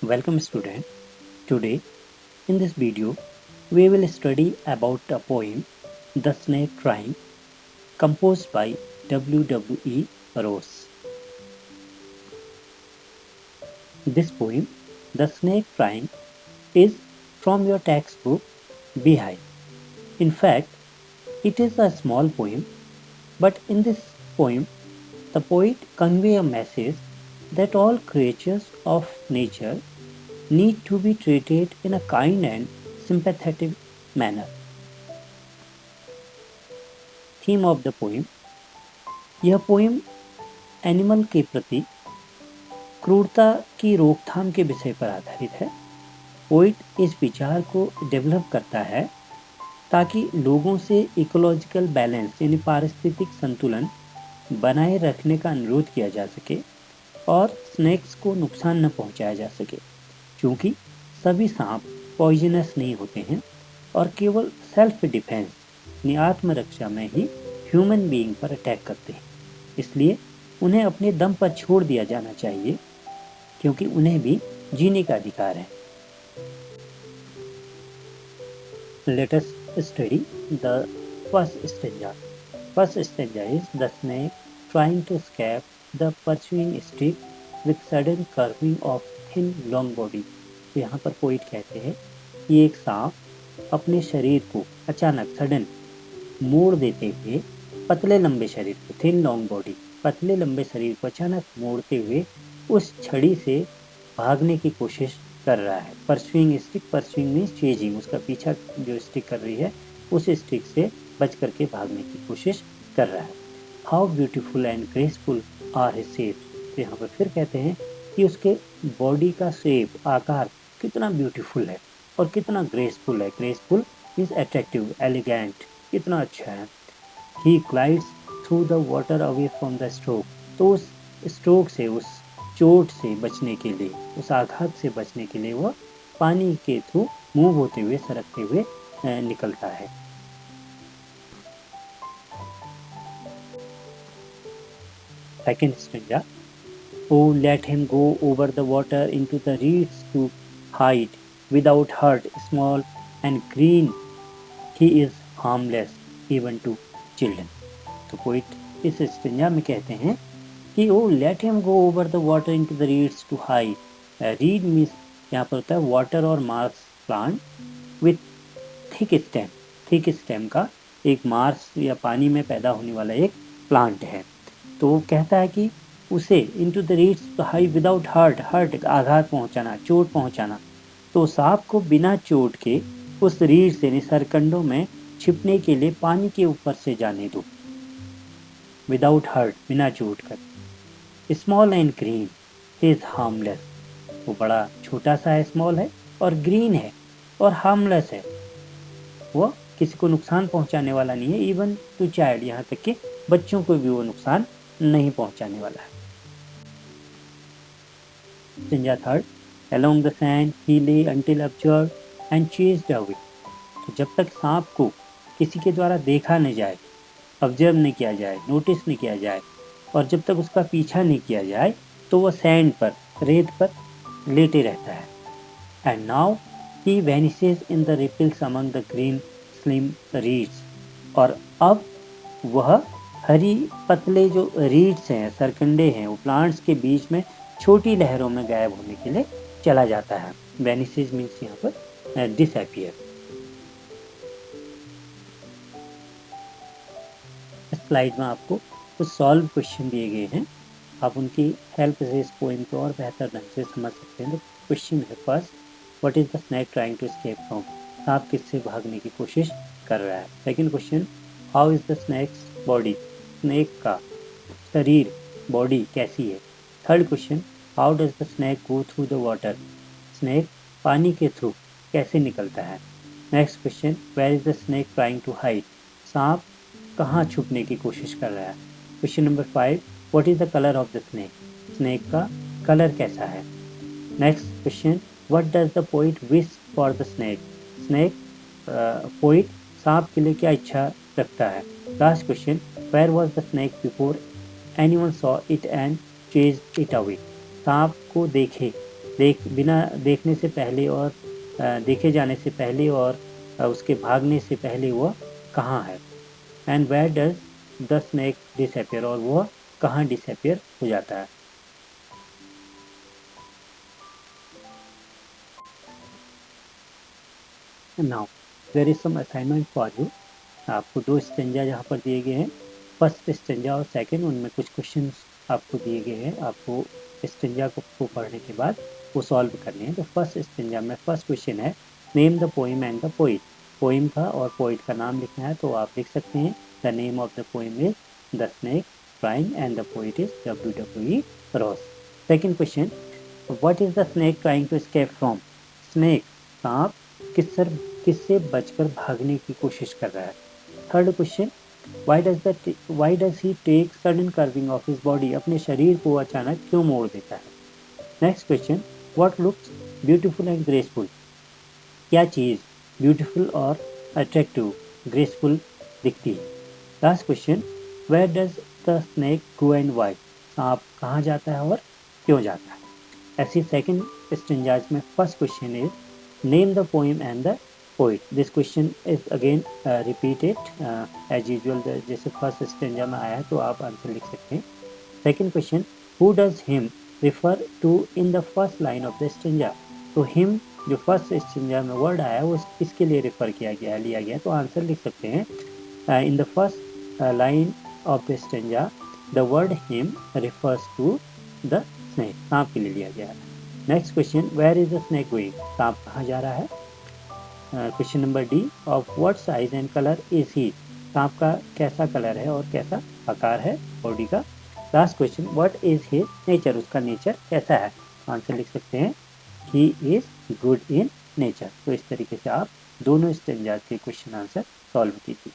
Welcome student. Today in this video we will study about a poem The Snake Crying composed by W. Rose. This poem The Snake Crying is from your textbook Beehive. In fact, it is a small poem, but in this poem the poet convey a message that all creatures of nature need to be treated in a kind and sympathetic manner. Theme of the poem, यह poem animal के प्रति क्रूरता की रोकथाम के विषय पर आधारित है। पोइट इस विचार को डेवलप करता है ताकि लोगों से इकोलॉजिकल बैलेंस यानी पारिस्थितिक संतुलन बनाए रखने का अनुरोध किया जा सके और स्नेक्स को नुकसान न पहुंचाया जा सके, क्योंकि सभी सांप पॉइजनस नहीं होते हैं और केवल सेल्फ डिफेंस यानी आत्मरक्षा में ही ह्यूमन बीइंग पर अटैक करते हैं। इसलिए उन्हें अपने दम पर छोड़ दिया जाना चाहिए, क्योंकि उन्हें भी जीने का अधिकार है। Let us study the first stanza. First stanza is the snake trying to escape the pursuing stick with sudden curving of thin long body. तो यहाँ पर पोइट कहते हैं कि एक सांप अपने शरीर को अचानक सडन मोड़ देते हुए पतले लंबे शरीर को थिन लॉन्ग बॉडी पतले लंबे शरीर को अचानक मोड़ते हुए उस छड़ी से भागने की कोशिश कर रहा है। Pursuing stick, pursuing means chasing, उसका पीछा जो स्टिक कर रही है उस स्टिक से बच करके भागने की कोशिश कर रहा है। How beautiful and graceful are his shape. तो यहाँ पर फिर कहते हैं कि उसके बॉडी का शेप, आकार कितना ब्यूटीफुल है और कितना ग्रेसफुल है। ग्रेसफुल मीन्स अट्रैक्टिव, एलिगेंट, कितना अच्छा है। He glides through the water away from the stroke. तो उस स्ट्रोक से, उस चोट से बचने के लिए, उस आघात से बचने के लिए वह पानी के थ्रू मूव होते हुए, सरकते हुए निकलता है। Second stanza, Oh, let him go over the water into the reeds to hide without hurt, small and green, he is harmless even to children. तो पोइट इस स्टेंजा में कहते हैं कि O let him go over the water into the reeds to hide. Reed means यहाँ पर होता है वाटर और marsh plant with thick stem. Thick stem का एक मार्स या पानी में पैदा होने वाला एक प्लांट है। तो वो कहता है कि उसे into the reeds to hide without hurt आघात पहुंचाना, चोट पहुंचाना। तो सांप को बिना चोट के उस रीड से सरकंडों में छिपने के लिए पानी के ऊपर से जाने दो। विदाउट हर्ट, बिना चोट कर। Small and green, he is harmless. वो बड़ा छोटा सा है, स्मॉल है और ग्रीन है और हार्मलेस है, वो किसी को नुकसान पहुंचाने वाला नहीं है। इवन टू चाइल्ड, यहाँ तक कि बच्चों को भी वो नुकसान नहीं पहुंचाने वाला है। Stanza third, along the sand he lay until observed and chased away. तो जब तक सांप को किसी के द्वारा देखा नहीं जाए, ऑब्जर्व नहीं किया जाए, नोटिस नहीं किया जाए और जब तक उसका पीछा नहीं किया जाए, तो वह सैंड पर, रेत पर लेटे रहता है। And now he vanishes in the ripples among the green slim reeds. और अब वह हरी पतले जो रीड्स हैं, सरकंडे हैं, वो प्लांट्स के बीच में छोटी लहरों में गायब होने के लिए चला जाता है। वैनिसेस मीन्स यहाँ पर डिसअपियर। स्लाइड में आपको कुछ सॉल्व क्वेश्चन दिए गए हैं, आप उनकी हेल्प से इस पोएम को और बेहतर ढंग से समझ सकते हैं। तो क्वेश्चन है first, what is the snake trying to escape from. सांप किससे भागने की कोशिश कर रहा है। Second question, how is the snake's body. Snake का शरीर, बॉडी कैसी है। Third question, how does the snake go through the water. Snake पानी के थ्रू कैसे निकलता है। Next question, where is the snake trying to hide. सांप कहाँ छुपने की कोशिश कर रहा है। Question number 5, what is the colour of the snake. Snake का कलर कैसा है। Next question, what does the poet wish for the snake. Snake poet सांप के लिए क्या इच्छा रखता है। Last question, where was the snake before anyone saw it and chased it away. सांप को देखे बिना देखने से पहले और देखे जाने से पहले और उसके भागने से पहले वह कहाँ है। And where does the snake disappear, और वह कहाँ डिसअपियर हो जाता है। Now there is some assignment for you. आपको 2 स्टेंजा यहाँ पर दिए गए हैं, फर्स्ट स्टेंजा और सेकंड, उनमें कुछ क्वेश्चन आपको दिए गए हैं। आपको स्टेंजा को पढ़ने के बाद वो सॉल्व करने हैं। तो फर्स्ट स्टेंजा में फर्स्ट क्वेश्चन है, name the poem and the poet. Poem का और पोइट का नाम लिखना है, तो आप लिख सकते हैं the name of the poem is the snake trying and the poet is W.E. Ross. Second question, what is the snake trying to escape from. Snake, सांप, किससे बचकर भागने की कोशिश कर रहा है। Third question, why does he take sudden curving of his body, अपने शरीर को अचानक क्यों मोड़ देता है। Next question, what looks beautiful and graceful, क्या चीज़ ब्यूटीफुल और अट्रैक्टिव ग्रेसफुल दिखती है। Last question, where does the snake go and why, सांप कहाँ जाता है और क्यों जाता है। ऐसी सेकंड स्टेंजाज में first question is name the poem and the poet. This question is again repeated as usual, जैसे फर्स्ट स्टेंजा में आया है तो आप आंसर लिख सकते हैं। Second question, who does him refer to in the first line of the stanza. तो हिम जो फर्स्ट स्टेंजा में वर्ड आया है वो इसके लिए रेफर किया गया है, लिया गया है, तो आंसर लिख सकते हैं in the first line of the stanza the word him refers to the snake, सांप के लिए लिया गया है। Next question, where is the snake going, सांप कहाँ जा रहा है। Question number D, of what size and colour is he, सांप का कैसा कलर है और कैसा आकार है बॉडी का। Last question, what is his nature, उसका नेचर कैसा है। आंसर लिख सकते हैं he is good in nature. तो इस तरीके से आप दोनों स्टेंजा के क्वेश्चन आंसर सॉल्व कीजिए।